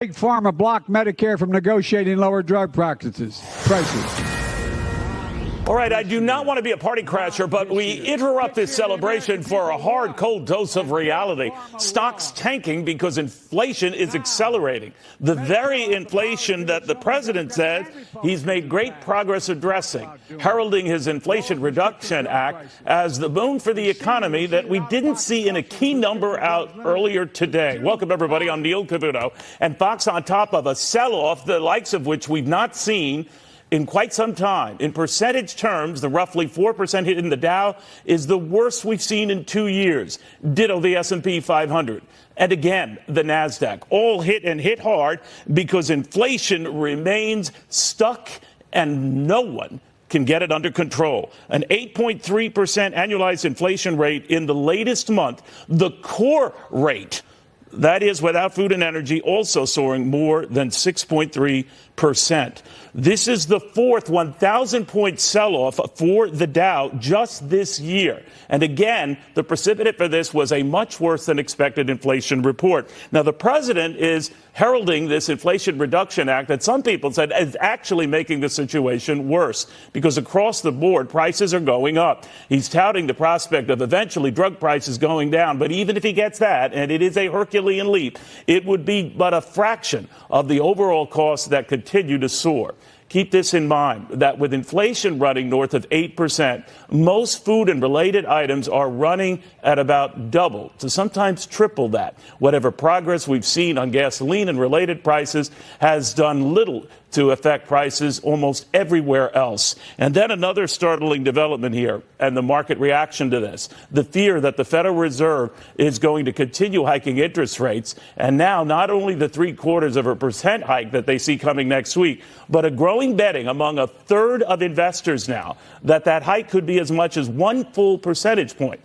Big Pharma blocked Medicare from negotiating lower drug prices. All right, I do not want to be a party crasher, but we interrupt this celebration for a hard, cold dose of reality. Stocks tanking because inflation is accelerating. The very inflation that the president says he's made great progress addressing, heralding his Inflation Reduction Act as the boon for the economy that we didn't see in a key number out earlier today. Welcome, everybody. I'm Neil Cavuto. And Fox on top of a sell-off, the likes of which we've not seen in quite some time. In percentage terms, the roughly 4% hit in the Dow is the worst we've seen in 2 years. Ditto the S&P 500. And again, the NASDAQ. All hit and hit hard because inflation remains stuck and no one can get it under control. An 8.3% annualized inflation rate in the latest month. The core rate, that is without food and energy, also soaring more than 6.3%. This is the fourth 1,000-point sell-off for the Dow just this year. And again, the precipitant for this was a much worse than expected inflation report. Now, the president is heralding this Inflation Reduction Act that some people said is actually making the situation worse because across the board, prices are going up. He's touting the prospect of eventually drug prices going down. But even if he gets that, and it is a Herculean leap, it would be but a fraction of the overall costs that continue to soar. Keep this in mind, that with inflation running north of 8%, most food and related items are running at about double to sometimes triple that. Whatever progress we've seen on gasoline and related prices has done little to affect prices almost everywhere else. And then another startling development here, and the market reaction to this, the fear that the Federal Reserve is going to continue hiking interest rates, and now not only the 0.75% hike that they see coming next week, but a growing betting among a third of investors now that that hike could be as much as 1 full percentage point.